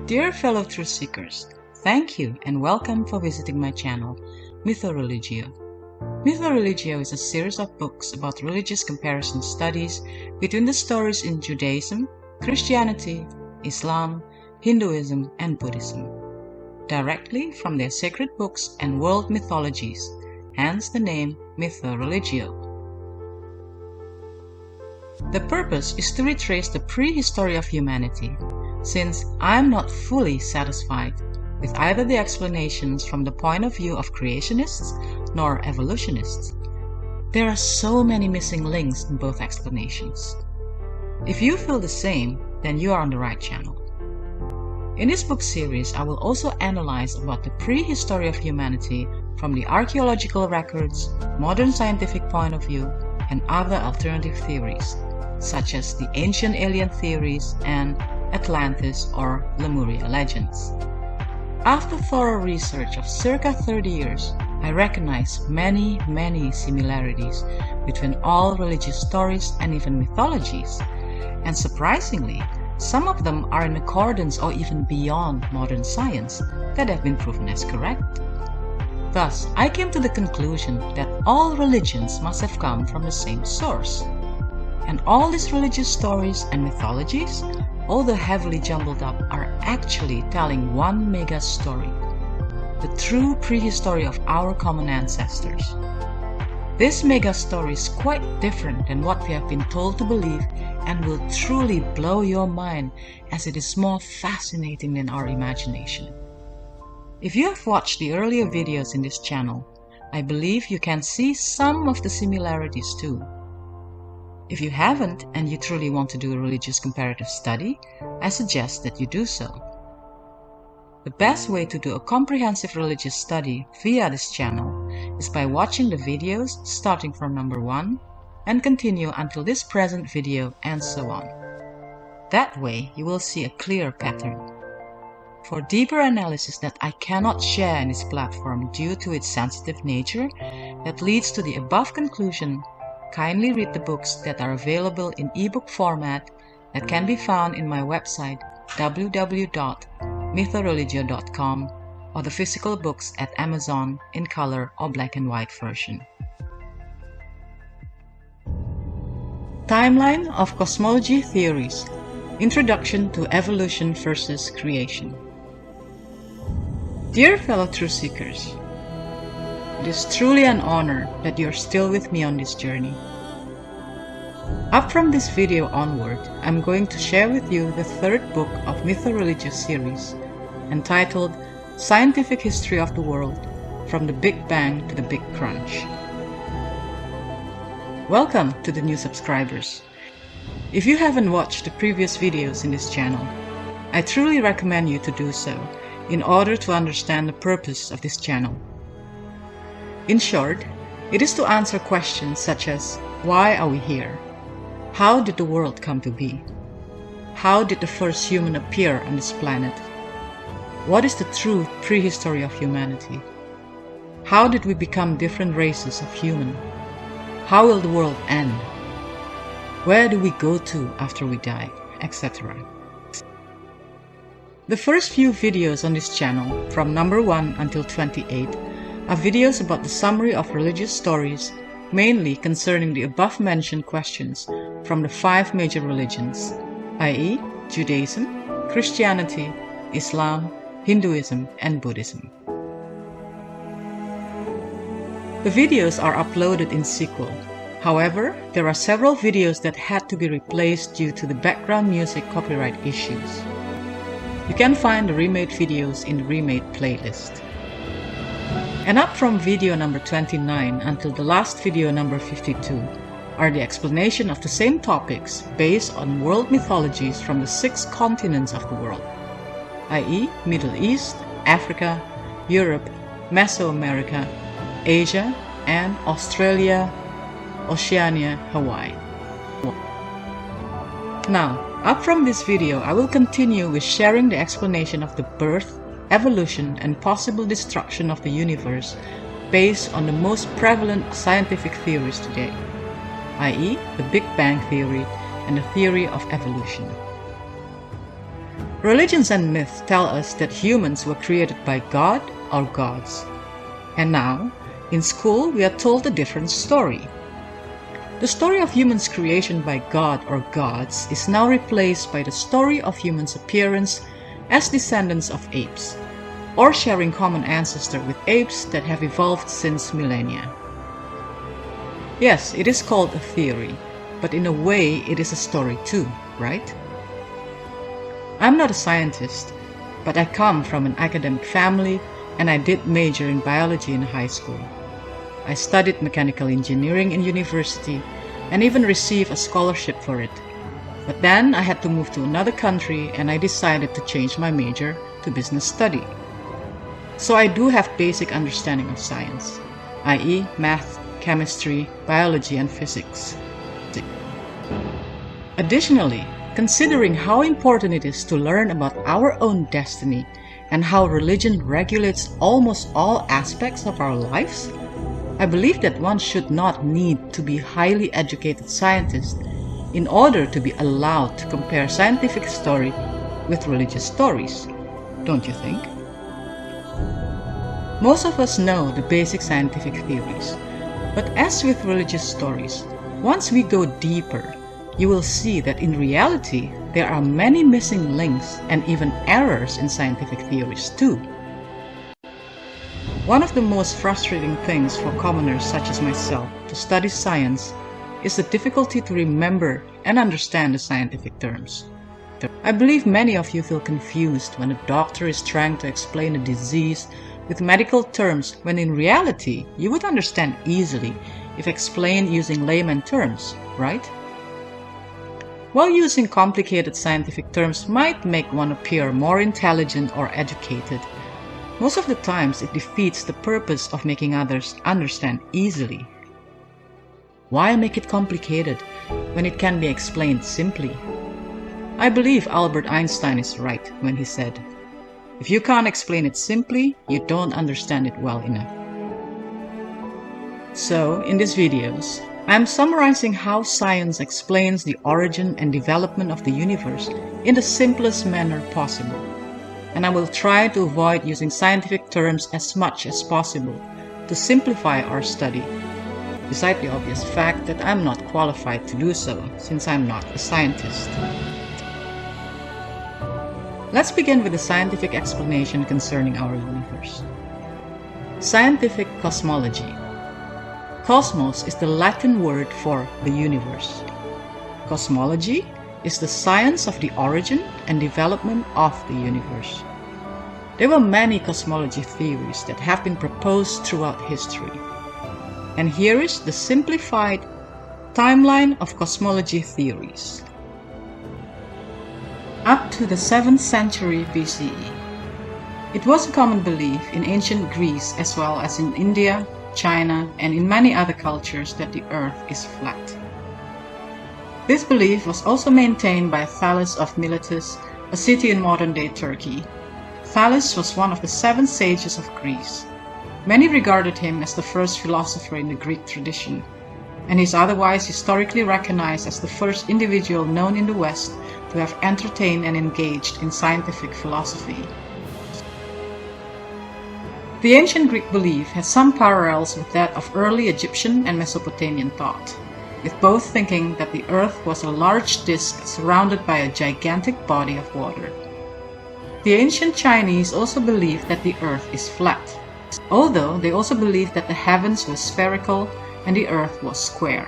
Dear fellow truth seekers, thank you and welcome for visiting my channel, MythoReligio. MythoReligio is a series of books about religious comparison studies between the stories in Judaism, Christianity, Islam, Hinduism and Buddhism, directly from their sacred books and world mythologies, hence the name MythoReligio. The purpose is to retrace the prehistory of humanity, since I am not fully satisfied with either the explanations from the point of view of creationists nor evolutionists. There are so many missing links in both explanations. If you feel the same, then you are on the right channel. In this book series, I will also analyze about the prehistory of humanity from the archaeological records, modern scientific point of view, and other alternative theories, such as the ancient alien theories and Atlantis or Lemuria legends. After thorough research of circa 30 years, I recognize many similarities between all religious stories and even mythologies, and surprisingly, some of them are in accordance or even beyond modern science that have been proven as correct. Thus, I came to the conclusion that all religions must have come from the same source. And all these religious stories and mythologies, although heavily jumbled up, are actually telling one mega story, the true prehistory of our common ancestors. This mega story is quite different than what we have been told to believe and will truly blow your mind, as it is more fascinating than our imagination. If you have watched the earlier videos in this channel, I believe you can see some of the similarities too. If you haven't and you truly want to do a religious comparative study, I suggest that you do so. The best way to do a comprehensive religious study via this channel is by watching the videos starting from number 1 and continue until this present video and so on. That way you will see a clear pattern. For deeper analysis that I cannot share in this platform due to its sensitive nature that leads to the above conclusion, kindly read the books that are available in ebook format that can be found in my website www.mythoreligio.com or the physical books at Amazon in color or black and white version. Timeline of Cosmology Theories. Introduction to Evolution versus Creation. Dear fellow truth seekers, it is truly an honor that you are still with me on this journey. Up from this video onward, I'm going to share with you the third book of MythoReligio series, entitled Scientific History of the World, from the Big Bang to the Big Crunch. Welcome to the new subscribers. If you haven't watched the previous videos in this channel, I truly recommend you to do so in order to understand the purpose of this channel. In short, it is to answer questions such as, why are we here? How did the world come to be? How did the first human appear on this planet? What is the true prehistory of humanity? How did we become different races of human? How will the world end? Where do we go to after we die? Etc. The first few videos on this channel, from number 1 until 28, are videos about the summary of religious stories, mainly concerning the above-mentioned questions from the 5 major religions, i.e. Judaism, Christianity, Islam, Hinduism and Buddhism. The videos are uploaded in sequel. However, there are several videos that had to be replaced due to the background music copyright issues. You can find the remade videos in the remade playlist. And up from video number 29 until the last video number 52 are the explanation of the same topics based on world mythologies from the 6 continents of the world, i.e. Middle East, Africa, Europe, Mesoamerica, Asia, and Australia, Oceania, Hawaii. Now, up from this video, I will continue with sharing the explanation of the birth, evolution, and possible destruction of the universe based on the most prevalent scientific theories today, i.e. the Big Bang Theory and the theory of evolution. Religions and myths tell us that humans were created by God or gods. And now, in school, we are told a different story. The story of humans' creation by God or gods is now replaced by the story of humans' appearance as descendants of apes, or sharing common ancestor with apes that have evolved since millennia. Yes, it is called a theory, but in a way it is a story too, right? I'm not a scientist, but I come from an academic family and I did major in biology in high school. I studied mechanical engineering in university and even received a scholarship for it. But then I had to move to another country and I decided to change my major to business study. So I do have basic understanding of science, i.e. math, chemistry, biology, and physics. Additionally, considering how important it is to learn about our own destiny and how religion regulates almost all aspects of our lives, I believe that one should not need to be a highly educated scientist in order to be allowed to compare scientific story with religious stories, don't you think? Most of us know the basic scientific theories, but as with religious stories, once we go deeper, you will see that in reality, there are many missing links and even errors in scientific theories too. One of the most frustrating things for commoners such as myself to study science is the difficulty to remember and understand the scientific terms. I believe many of you feel confused when a doctor is trying to explain a disease with medical terms when in reality you would understand easily if explained using layman terms, right? While using complicated scientific terms might make one appear more intelligent or educated, most of the times it defeats the purpose of making others understand easily. Why make it complicated when it can be explained simply? I believe Albert Einstein is right when he said, "If you can't explain it simply, you don't understand it well enough." So, in these videos, I am summarizing how science explains the origin and development of the universe in the simplest manner possible. And I will try to avoid using scientific terms as much as possible to simplify our study, beside the obvious fact that I'm not qualified to do so since I'm not a scientist. Let's begin with the scientific explanation concerning our universe. Scientific cosmology. Cosmos is the Latin word for the universe. Cosmology is the science of the origin and development of the universe. There were many cosmology theories that have been proposed throughout history. And here is the simplified timeline of cosmology theories. Up to the 7th century BCE, it was a common belief in ancient Greece as well as in India, China, and in many other cultures that the earth is flat. This belief was also maintained by Thales of Miletus, a city in modern-day Turkey. Thales was one of the 7 sages of Greece. Many regarded him as the first philosopher in the Greek tradition, and he is otherwise historically recognized as the first individual known in the West to have entertained and engaged in scientific philosophy. The ancient Greek belief has some parallels with that of early Egyptian and Mesopotamian thought, with both thinking that the earth was a large disk surrounded by a gigantic body of water. The ancient Chinese also believed that the earth is flat, although they also believed that the heavens were spherical and the earth was square.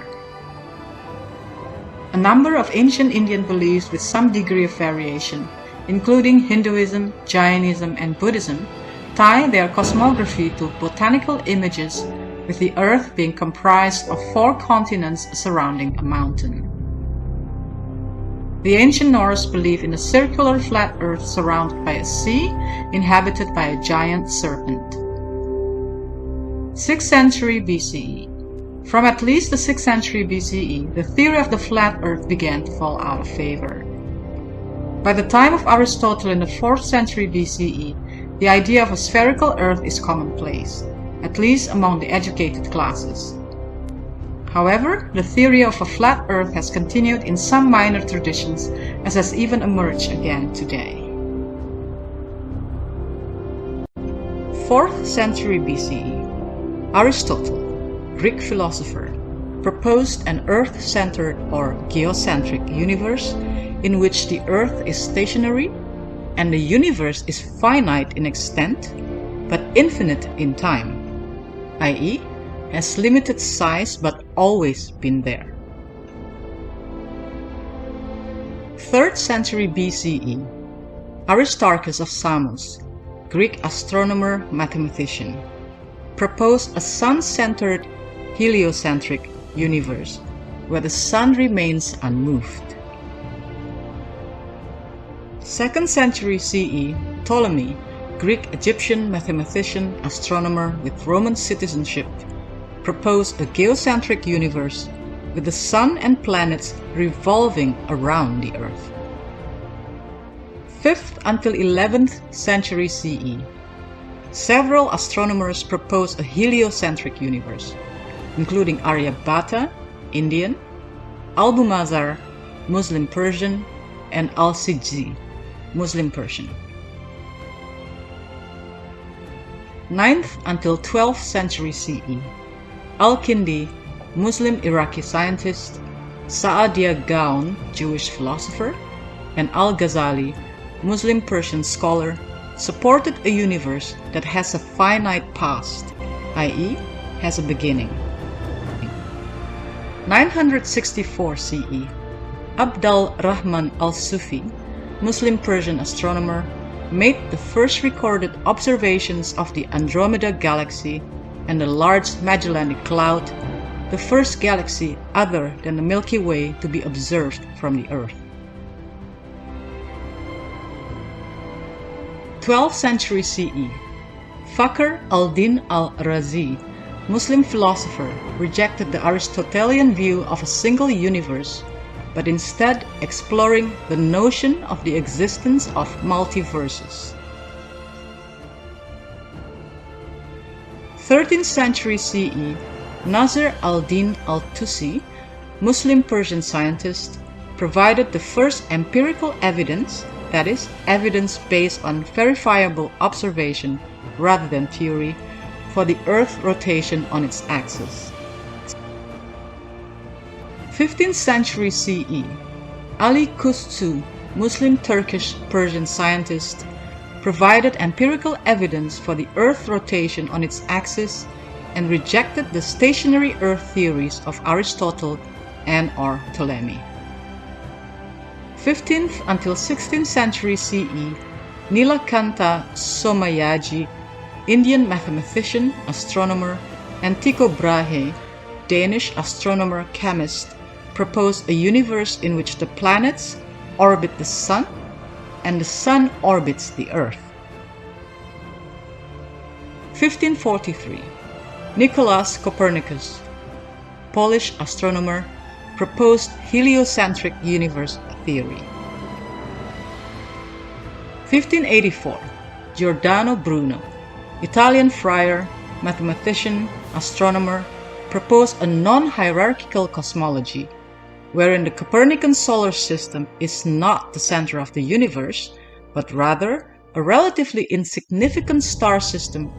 A number of ancient Indian beliefs with some degree of variation, including Hinduism, Jainism, and Buddhism, tie their cosmography to botanical images, with the earth being comprised of 4 continents surrounding a mountain. The ancient Norse believed in a circular flat earth surrounded by a sea, inhabited by a giant serpent. 6th century BCE. From at least the 6th century BCE, the theory of the flat earth began to fall out of favor. By the time of Aristotle in the 4th century BCE, the idea of a spherical earth is commonplace, at least among the educated classes. However, the theory of a flat earth has continued in some minor traditions, as has even emerged again today. 4th century BCE, Aristotle, Greek philosopher, proposed an Earth-centered or geocentric universe in which the Earth is stationary and the universe is finite in extent but infinite in time, i.e., has limited size but always been there. 3rd century BCE, Aristarchus of Samos, Greek astronomer mathematician, proposed a sun-centered heliocentric universe where the sun remains unmoved. 2nd century CE, Ptolemy, Greek Egyptian mathematician, astronomer with Roman citizenship, proposed a geocentric universe with the sun and planets revolving around the Earth. 5th until 11th century CE, several astronomers proposed a heliocentric universe, including Aryabhata, Indian, Albumazar, Muslim Persian, and Al-Sijzi, Muslim Persian. 9th until 12th century CE, Al-Kindi, Muslim Iraqi scientist, Sa'adia Gaon, Jewish philosopher, and Al-Ghazali, Muslim Persian scholar, supported a universe that has a finite past, i.e., has a beginning. 964 CE, Abdul Rahman al-Sufi, Muslim Persian astronomer, made the first recorded observations of the Andromeda Galaxy and the Large Magellanic Cloud, the first galaxy other than the Milky Way to be observed from the Earth. 12th century CE, Fakhr al-Din al-Razi, Muslim philosopher, rejected the Aristotelian view of a single universe, but instead exploring the notion of the existence of multiverses. 13th century CE, Nasr al-Din al-Tusi, Muslim Persian scientist, provided the first empirical evidence, that is, evidence based on verifiable observation rather than theory, for the Earth rotation on its axis. 15th century CE, Ali Kustu, Muslim Turkish Persian scientist, provided empirical evidence for the Earth rotation on its axis and rejected the stationary Earth theories of Aristotle and or Ptolemy. 15th until 16th century CE, Nilakanta Somayaji, Indian mathematician, astronomer, and Tycho Brahe, Danish astronomer chemist, proposed a universe in which the planets orbit the Sun and the Sun orbits the Earth. 1543, Nicolaus Copernicus, Polish astronomer, proposed heliocentric universe theory. 1584, Giordano Bruno, Italian friar, mathematician, astronomer, proposed a non-hierarchical cosmology, wherein the Copernican solar system is not the center of the universe, but rather a relatively insignificant star system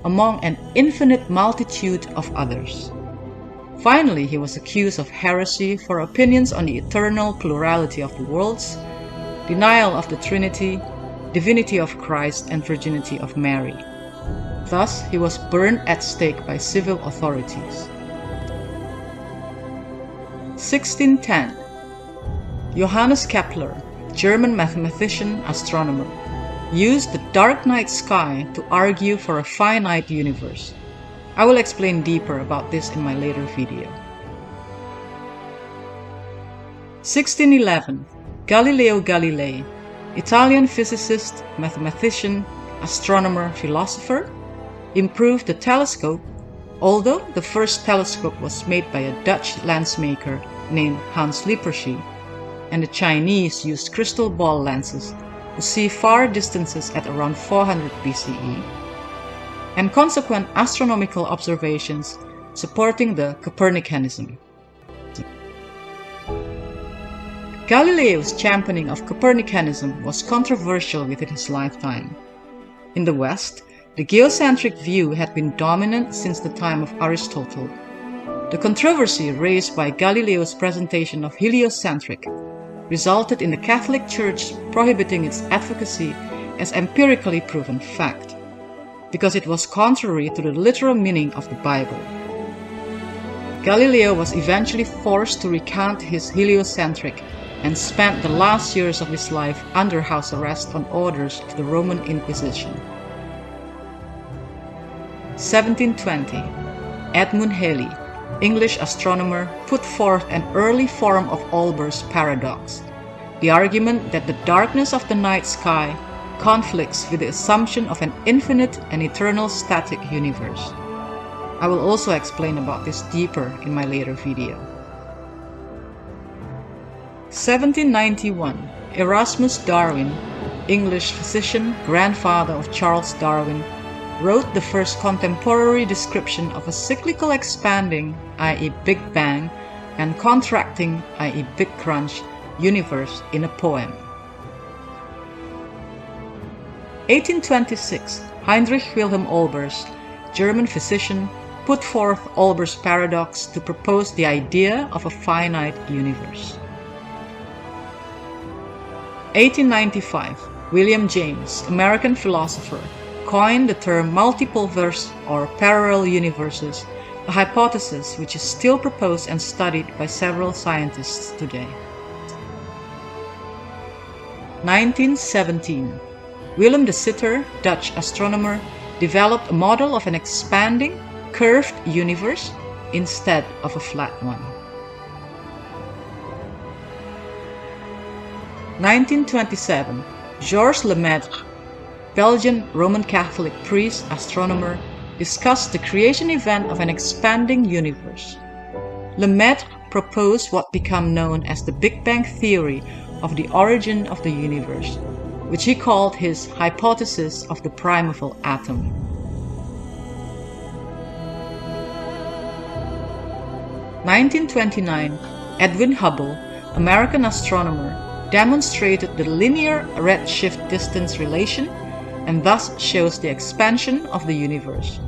among an infinite multitude of others. Finally, he was accused of heresy for opinions on the eternal plurality of the worlds, denial of the Trinity, divinity of Christ, and virginity of Mary. Thus, he was burned at stake by civil authorities. 1610, Johannes Kepler, German mathematician, astronomer, used the dark night sky to argue for a finite universe. I will explain deeper about this in my later video. 1611, Galileo Galilei, Italian physicist, mathematician, astronomer, philosopher, improved the telescope, although the first telescope was made by a Dutch lensmaker named Hans Lippershey, and the Chinese used crystal ball lenses to see far distances at around 400 BCE, and consequent astronomical observations supporting the Copernicanism. Galileo's championing of Copernicanism was controversial within his lifetime. In the West, The geocentric view had been dominant since the time of Aristotle. The controversy raised by Galileo's presentation of heliocentric resulted in the Catholic Church prohibiting its advocacy as empirically proven fact, because it was contrary to the literal meaning of the Bible. Galileo was eventually forced to recant his heliocentric and spent the last years of his life under house arrest on orders of the Roman Inquisition. 1720. Edmund Halley, English astronomer, put forth an early form of Olbers' paradox, the argument that the darkness of the night sky conflicts with the assumption of an infinite and eternal static universe. I will also explain about this deeper in my later video. 1791. Erasmus Darwin, English physician, grandfather of Charles Darwin, wrote the first contemporary description of a cyclical expanding, i.e. Big Bang, and contracting, i.e. Big Crunch, universe in a poem. 1826. Heinrich Wilhelm Olbers, German physician, put forth Olbers' paradox to propose the idea of a finite universe. 1895. William James, American philosopher, coined the term multipleverse or parallel universes, a hypothesis which is still proposed and studied by several scientists today. 1917. Willem de Sitter, Dutch astronomer, developed a model of an expanding, curved universe instead of a flat one. 1927. Georges Lemaitre, Belgian Roman Catholic priest, astronomer, discussed the creation event of an expanding universe. Lemaitre proposed what became known as the Big Bang theory of the origin of the universe, which he called his hypothesis of the primeval atom. 1929, Edwin Hubble, American astronomer, demonstrated the linear redshift distance relation and thus shows the expansion of the universe.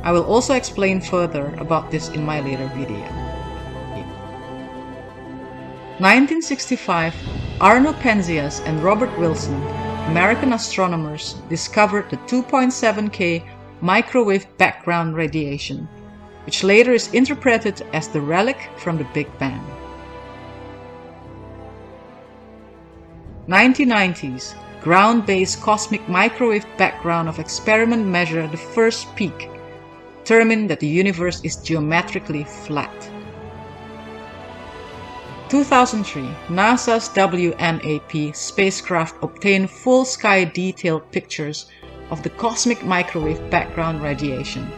I will also explain further about this in my later video. 1965, Arno Penzias and Robert Wilson, American astronomers, discovered the 2.7K microwave background radiation, which later is interpreted as the relic from the Big Bang. 1990s, ground-based cosmic microwave background of experiment measured the first peak, determined that the universe is geometrically flat. 2003, NASA's WMAP spacecraft obtained full sky detailed pictures of the cosmic microwave background radiation.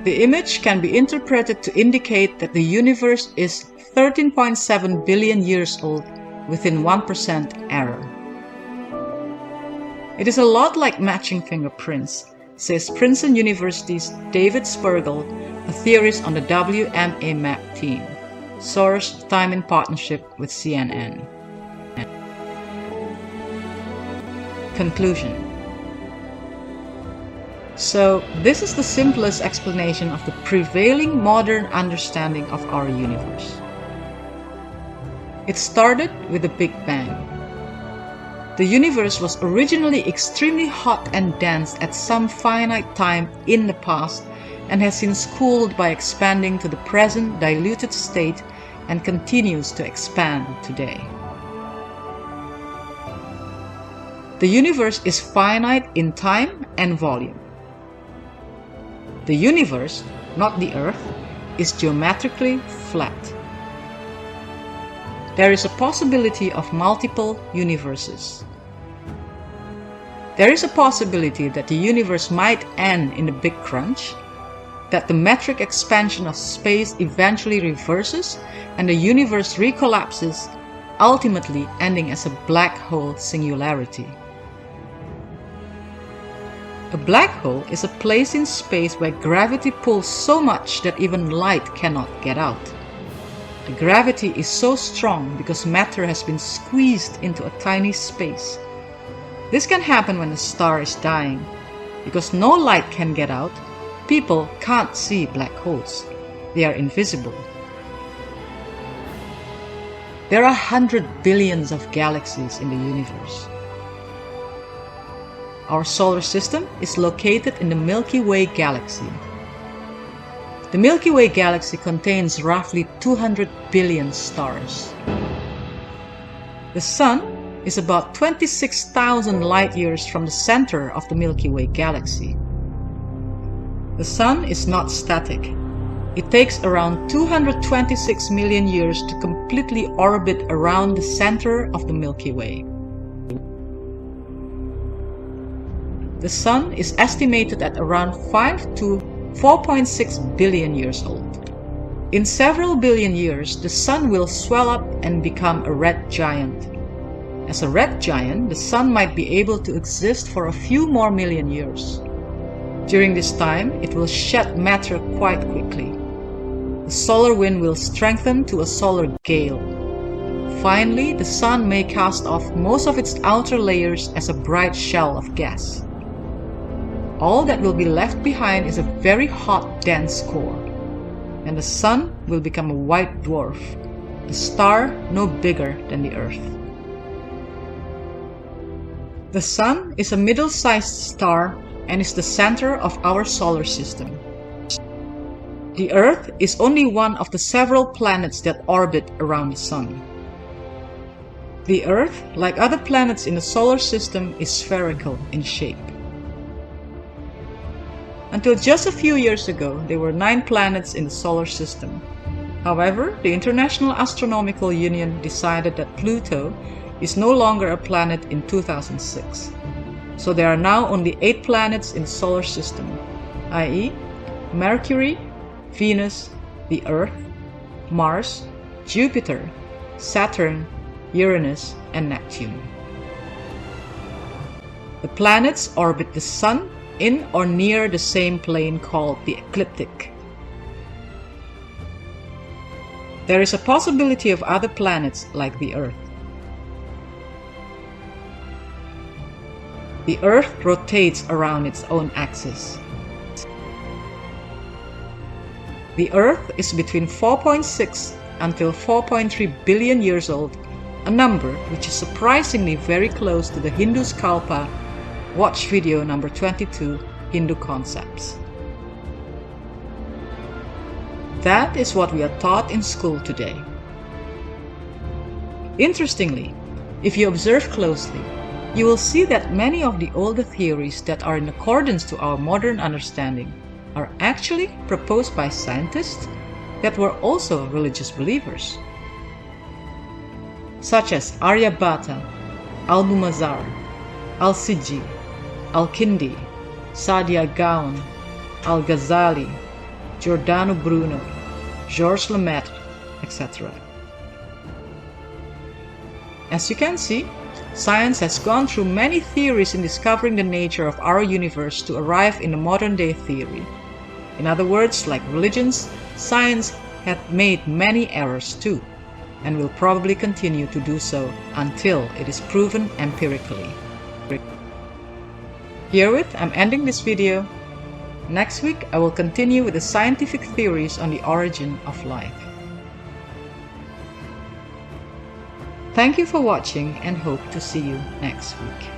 The image can be interpreted to indicate that the universe is 13.7 billion years old within 1% error. It is a lot like matching fingerprints, says Princeton University's David Spergel, a theorist on the WMAP team. Source: Time in partnership with CNN. Conclusion. So, this is the simplest explanation of the prevailing modern understanding of our universe. It started with the Big Bang. The universe was originally extremely hot and dense at some finite time in the past and has since cooled by expanding to the present diluted state and continues to expand today. The universe is finite in time and volume. The universe, not the Earth, is geometrically flat. There is a possibility of multiple universes. There is a possibility that the universe might end in the Big Crunch, that the metric expansion of space eventually reverses and the universe recollapses, ultimately ending as a black hole singularity. A black hole is a place in space where gravity pulls so much that even light cannot get out. The gravity is so strong because matter has been squeezed into a tiny space. This can happen when a star is dying, Because no light can get out, people can't see black holes. They are invisible. There are 100 billions of galaxies in the universe. Our solar system is located in the Milky Way galaxy. The Milky Way galaxy contains roughly 200 billion stars. The Sun is about 26,000 light-years from the center of the Milky Way galaxy. The Sun is not static. It takes around 226 million years to completely orbit around the center of the Milky Way. The Sun is estimated at around 5 to 4.6 billion years old. In several billion years, the Sun will swell up and become a red giant. As a red giant, the Sun might be able to exist for a few more million years. During this time, it will shed matter quite quickly. The solar wind will strengthen to a solar gale. Finally, the Sun may cast off most of its outer layers as a bright shell of gas. All that will be left behind is a very hot, dense core, and the Sun will become a white dwarf, a star no bigger than the Earth. The Sun is a middle-sized star and is the center of our solar system. The Earth is only one of the several planets that orbit around the Sun. The Earth, like other planets in the solar system, is spherical in shape. Until just a few years ago, there were 9 planets in the solar system. However, the International Astronomical Union decided that Pluto is no longer a planet in 2006. So there are now only 8 planets in the solar system, i.e., Mercury, Venus, the Earth, Mars, Jupiter, Saturn, Uranus, and Neptune. The planets orbit the Sun in or near the same plane called the ecliptic. There is a possibility of other planets like the Earth. The Earth rotates around its own axis. The Earth is between 4.6 until 4.3 billion years old, a number which is surprisingly very close to the Hindu Kalpa. Watch video number 22, Hindu Concepts. That is what we are taught in school today. Interestingly, if you observe closely, you will see that many of the older theories that are in accordance to our modern understanding are actually proposed by scientists that were also religious believers, such as Aryabhata, Al-Mumazzar, Al-Sijji, Al-Kindi, Saadia Gaon, Al-Ghazali, Giordano Bruno, Georges Lemaitre, etc. As you can see, science has gone through many theories in discovering the nature of our universe to arrive in a modern-day theory. In other words, like religions, science had made many errors too, and will probably continue to do so until it is proven empirically. Herewith, I'm ending this video. Next week, I will continue with the scientific theories on the origin of life. Thank you for watching and hope to see you next week.